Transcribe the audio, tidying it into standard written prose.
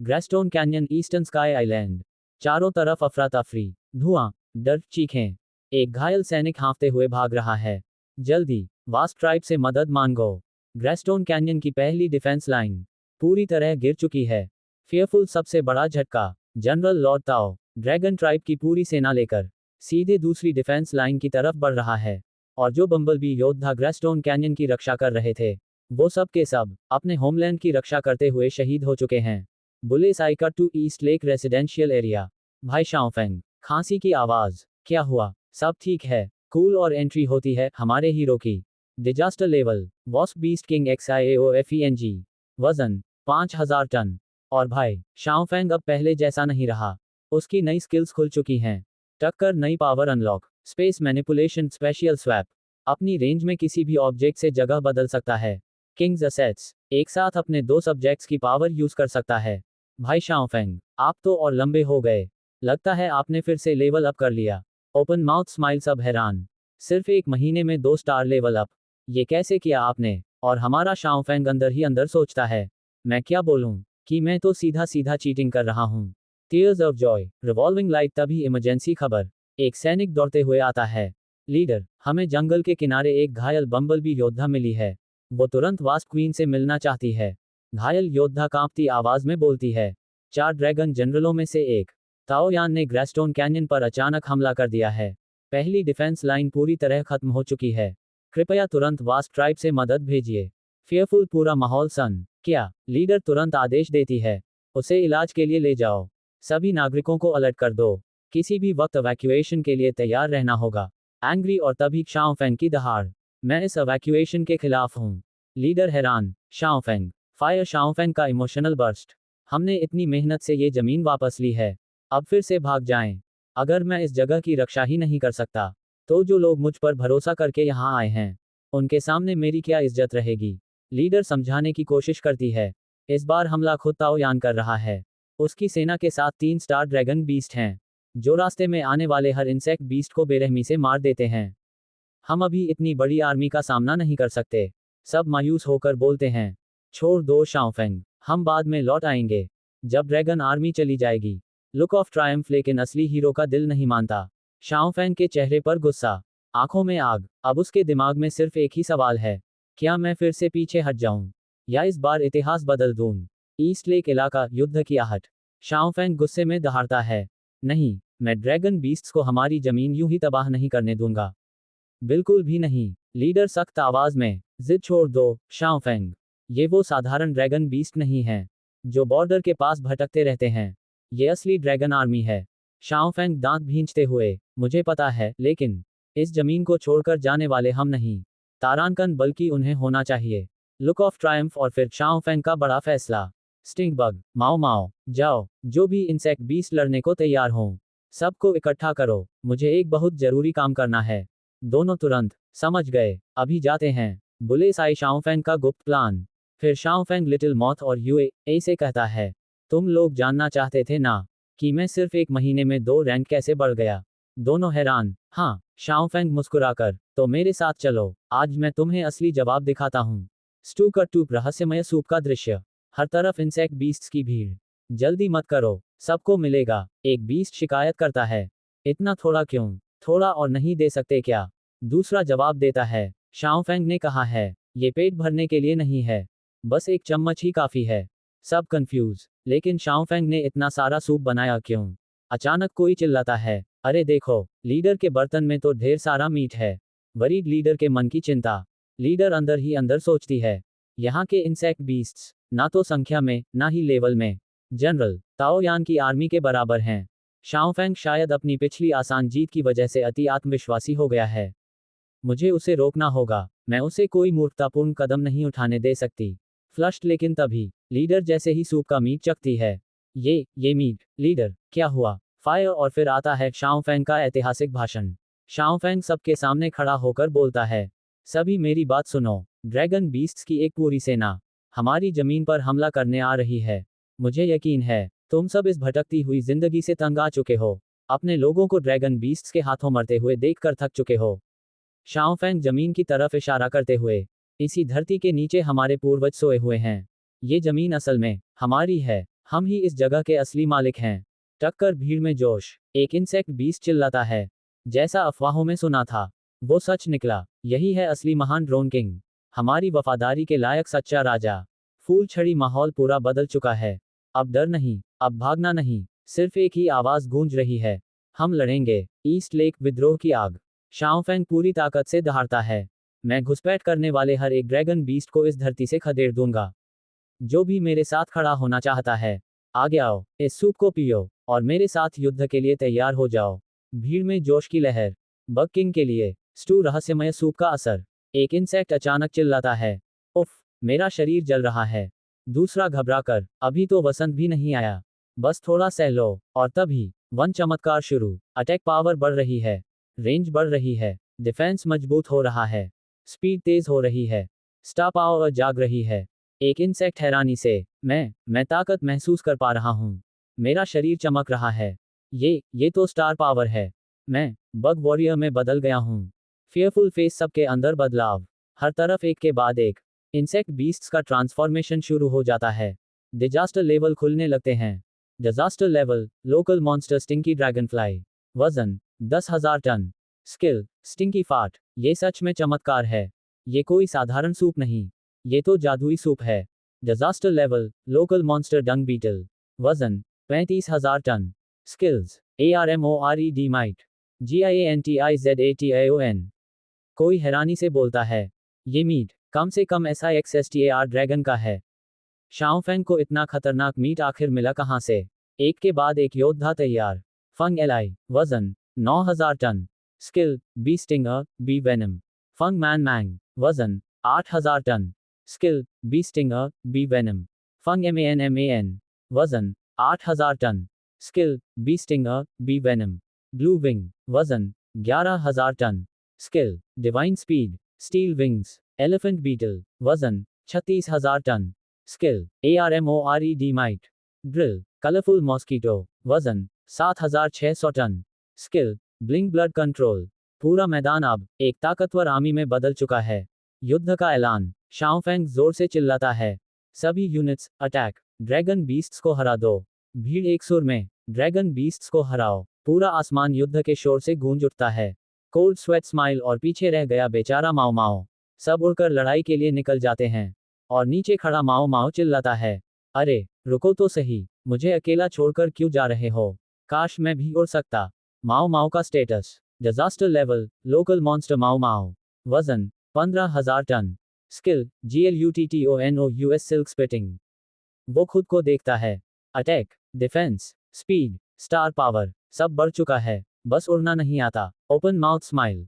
ग्रेस्टोन Canyon, eastern sky island. चारों तरफ अफरा तफरी, धुआं, डर, चीखें। एक घायल सैनिक हाँफते हुए भाग रहा है। जल्दी, वास्प ट्राइब से मदद मांगो। ग्रेस्टोन कैन्यन की पहली डिफेंस लाइन पूरी तरह गिर चुकी है। फेयरफुल सबसे बड़ा झटका। जनरल लॉर्ड ताओ ड्रैगन ट्राइब की पूरी सेना लेकर सीधे दूसरी डिफेंस लाइन की तरफ बढ़ रहा है। और जो बम्बलबी योद्धा ग्रेस्टोन कैन्यन की रक्षा कर रहे थे, वो सब के सब अपने होमलैंड की रक्षा करते हुए शहीद हो चुके हैं। बुलेस आई cut to East Lake residential area. भाई शाओफेंग, खांसी की आवाज। क्या हुआ? सब ठीक है। कूल और एंट्री होती है हमारे हीरो की। Disaster level, wasp beast king XIAOFENG। वजन 5000 टन। और भाई शाओफेंग अब पहले जैसा नहीं रहा। उसकी नई स्किल्स खुल चुकी हैं। टक्कर, नई power unlock, space manipulation, spatial swap. अपनी रेंज में किसी भी ऑब्जेक्ट से जगह बदल सकता है। किंग्स असेट्स, एक साथ अपने 2 सब्जेक्ट्स की पावर यूज कर सकता है। भाई शाओफेंग, आप तो और लंबे हो गए। लगता है आपने फिर से लेवल अप कर लिया। ओपन माउथ स्माइल, सब हैरान। सिर्फ 1 महीने में 2 स्टार लेवल अप। ये कैसे किया आपने? और हमारा शाओफेंग अंदर ही अंदर सोचता है, मैं क्या बोलूं कि मैं तो सीधा सीधा चीटिंग कर रहा हूं। Tears of Joy, revolving light. तभी इमरजेंसी खबर। एक सैनिक दौड़ते हुए आता है। लीडर, हमें जंगल के किनारे एक घायल बम्बलबी योद्धा मिली है। वो तुरंत वास्प क्वीन से मिलना चाहती है। घायल योद्धा कांपती आवाज में बोलती है। 4 ड्रैगन जनरलों में से एक ताओ यान ने ग्रेस्टोन कैन्यन पर अचानक हमला कर दिया है। पहली डिफेंस लाइन पूरी तरह खत्म हो चुकी है। कृपया तुरंत वास्प ट्राइब से मदद भेजिए। फेयरफुल, पूरा माहौल सन। क्या? लीडर तुरंत आदेश देती है। उसे इलाज के लिए ले जाओ। सभी नागरिकों को अलर्ट कर दो। किसी भी वक्त इवैक्यूएशन के लिए तैयार रहना होगा। एंग्री, और तभी शाओफेंग की दहाड़। मैं इस इवैक्यूएशन के खिलाफ हूँ। लीडर हैरान। शाओफेंग, फायर। शाओफेंग का इमोशनल बर्स्ट। हमने इतनी मेहनत से ये जमीन वापस ली है, अब फिर से भाग जाएं। अगर मैं इस जगह की रक्षा ही नहीं कर सकता, तो जो लोग मुझ पर भरोसा करके यहाँ आए हैं, उनके सामने मेरी क्या इज्जत रहेगी? लीडर समझाने की कोशिश करती है। इस बार हमला खुद ताओ यान कर रहा है। उसकी सेना के साथ 3 स्टार ड्रैगन बीस्ट हैं, जो रास्ते में आने वाले हर इंसेक्ट बीस्ट को बेरहमी से मार देते हैं। हम अभी इतनी बड़ी आर्मी का सामना नहीं कर सकते। सब मायूस होकर बोलते हैं। छोड़ दो शाओफेंग, हम बाद में लौट आएंगे, जब ड्रैगन आर्मी चली जाएगी। लुक ऑफ ट्रायम्फ, लेकिन असली हीरो का दिल नहीं मानता। शाओफेंग के चेहरे पर गुस्सा, आंखों में आग। अब उसके दिमाग में सिर्फ एक ही सवाल है, क्या मैं फिर से पीछे हट जाऊं, या इस बार इतिहास बदल दूं? ईस्ट लेक इलाका, युद्ध की आहट। शाओफेंग गुस्से में दहाड़ता है। नहीं, मैं ड्रैगन बीस्ट्स को हमारी जमीन यूं ही तबाह नहीं करने दूंगा। बिल्कुल भी नहीं। लीडर सख्त आवाज में, जिद छोड़ दो शाओफेंग। ये वो साधारण ड्रैगन बीस्ट नहीं है, जो बॉर्डर के पास भटकते रहते हैं। ये असली ड्रैगन आर्मी है। शाओफेंग दांत भींचते हुए, मुझे पता है, लेकिन इस जमीन को छोड़कर जाने वाले हम नहीं, तारांकन, बल्कि उन्हें होना चाहिए। लुक ऑफ ट्रायम्फ, और फिर शाओफेंग का बड़ा फैसला। स्टिंग बग, माओ माओ, जाओ। जो भी इंसेक्ट बीस्ट लड़ने को तैयार हों, सबको इकट्ठा करो। मुझे एक बहुत जरूरी काम करना है। दोनों तुरंत समझ गए। अभी जाते हैं। बुलेस आई शाओफेंग का गुप्त प्लान। फिर शाओफेंग लिटिल मॉथ और UA से कहता है, तुम लोग जानना चाहते थे ना, कि मैं सिर्फ 1 महीने में 2 रैंक कैसे बढ़ गया? दोनों हैरान। हाँ, शाओफेंग मुस्कुराकर, तो मेरे साथ चलो, आज मैं तुम्हें असली जवाब दिखाता हूँ। स्टू कट टू, रहस्यमय सूप का दृश्य। हर तरफ इंसेक्ट बीस्ट्स की भीड़। जल्दी मत करो, सबको मिलेगा। एक बीस्ट शिकायत करता है, इतना थोड़ा क्यों? थोड़ा और नहीं दे सकते क्या? दूसरा जवाब देता है, शाओफेंग ने कहा है, ये पेट भरने के लिए नहीं है, बस 1 चम्मच ही काफी है। सब कंफ्यूज। लेकिन शाओफेंग ने इतना सारा सूप बनाया क्यों? अचानक कोई चिल्लाता है, अरे देखो, लीडर के बर्तन में तो ढेर सारा मीट है। वरीड लीडर के मन की चिंता। लीडर अंदर ही अंदर सोचती है, यहाँ के इंसेक्ट बीस्ट्स ना तो संख्या में, ना ही लेवल में, जनरल ताओ यान की आर्मी के बराबर हैं। शाओफेंग शायद अपनी पिछली आसान जीत की वजह से अति आत्मविश्वासी हो गया है। मुझे उसे रोकना होगा। मैं उसे कोई मूर्खतापूर्ण कदम नहीं उठाने दे सकती। फ्लश्ड, लेकिन तभी लीडर जैसे ही सूप का मीट चखती है, ये मीट। लीडर, क्या हुआ? फायर, और फिर आता है शाओफेंग का ऐतिहासिक भाषण। शाओफेंग सबके सामने खड़ा होकर बोलता है, सभी मेरी बात सुनो। ड्रैगन बीस्ट्स की एक पूरी सेना हमारी जमीन पर हमला करने आ रही है। मुझे यकीन है, तुम सब इस भटकती हुई जिंदगी से तंग आ चुके हो। अपने लोगों को ड्रैगन बीस्ट्स के हाथों मरते हुए देखकर थक चुके हो। शाओफेंग जमीन की तरफ इशारा करते हुए, इसी धरती के नीचे हमारे पूर्वज सोए हुए हैं। ये जमीन असल में हमारी है। हम ही इस जगह के असली मालिक हैं। टक्कर भीड़ में जोश। एक इंसेक्ट बीस्ट चिल्लाता है। जैसा अफवाहों में सुना था, वो सच निकला। यही है असली महान ड्रोन किंग। हमारी वफादारी के लायक सच्चा राजा। फूल छड़ी माहौल पूरा बदल चुका है। अब डर नहीं, अब भागना नहीं, सिर्फ एक ही आवाज गूंज रही है। हम लड़ेंगे। ईस्ट लेक विद्रोह की आग। शाओफेंग पूरी ताकत से दहाड़ता है। मैं घुसपैठ करने वाले हर एक ड्रैगन बीस्ट को इस धरती से खदेड़ दूंगा। जो भी मेरे साथ खड़ा होना चाहता है, आगे आओ, इस सूप को पियो, और मेरे साथ युद्ध के लिए तैयार हो जाओ। भीड़ में जोश की लहर। बग किंग के लिए स्टू रहस्यमय सूप का असर। एक इंसेक्ट अचानक चिल्लाता है, उफ, मेरा शरीर जल रहा है। दूसरा घबराकर, अभी तो वसंत भी नहीं आया, बस थोड़ा सह लो। और तभी वन चमत्कार शुरू। अटैक पावर बढ़ रही है, रेंज बढ़ रही है, डिफेंस मजबूत हो रहा है, स्पीड तेज हो रही है, स्टार पावर जाग रही है। एक इंसेक्ट हैरानी से, मैं ताकत महसूस कर पा रहा हूँ। मेरा शरीर चमक रहा है। ये तो स्टार पावर है। मैं बग वॉरियर में बदल गया हूँ। फियरफुल फेस सबके अंदर बदलाव। हर तरफ एक के बाद एक इंसेक्ट बीस्ट्स का ट्रांसफॉर्मेशन शुरू हो जाता है। डिजास्टर लेवल खुलने लगते हैं। Disaster level, local monster stinky Dragonfly. वजन 10,000 टन। स्किल स्टिंकी फाट। ये सच में चमत्कार है। ये कोई साधारण सूप नहीं, ये तो जादुई सूप है। Disaster level, local monster dung beetle. वजन 35,000 ton. Skills ARMORED might, GIANTIZATION। कोई हैरानी से बोलता है, ये मीट कम से कम SIXSTAR ड्रैगन का है। शाओफेंग को इतना खतरनाक मीट आखिर मिला कहां से? एक के बाद एक योद्धा तैयार। फंग एलाई। वजन 9,000 ton. Skill bee stinger, bee venom. Fang man मैंग। वजन 8,000 ton. Skill bee stinger, bee venom. Fang MAN। वजन 8,000 ton. Skill bee stinger, bee venom. Blue wing. वजन 11,000 ton. Skill divine speed, steel wings. Elephant beetle. वजन 36,000 ton. Skill ARMORED might. Drill colourful mosquito. वजन 7,600 ton. Skill blink blood control. पूरा मैदान अब एक ताकतवर army में बदल चुका है। युद्ध का ऐलान। शाओफेंग जोर से चिल्लाता है, सभी यूनिट्स अटैक, ड्रैगन बीस्ट्स को हरा दो। भीड़ एक सुर में, ड्रैगन बीस्ट्स को हराओ। पूरा आसमान युद्ध के शोर से गूंज उठता है। कोल्ड स्वेट स्माइल और पीछे रह गया बेचारा माओ माओ। सब उड़कर लड़ाई के लिए निकल जाते हैं। और नीचे खड़ा माओ माओ चिल्लाता है, अरे रुको तो सही, मुझे अकेला छोड़कर क्यों जा रहे हो? काश मैं भी उड़ सकता। माओ माओ का status. Disaster level, local monster Mao Mao. वजन 15,000 ton. Skill GLUTTONOUS silk spitting. वो खुद को देखता है। Attack, defence, speed, star power, सब बढ़ चुका है, बस उड़ना नहीं आता। Open mouth smile.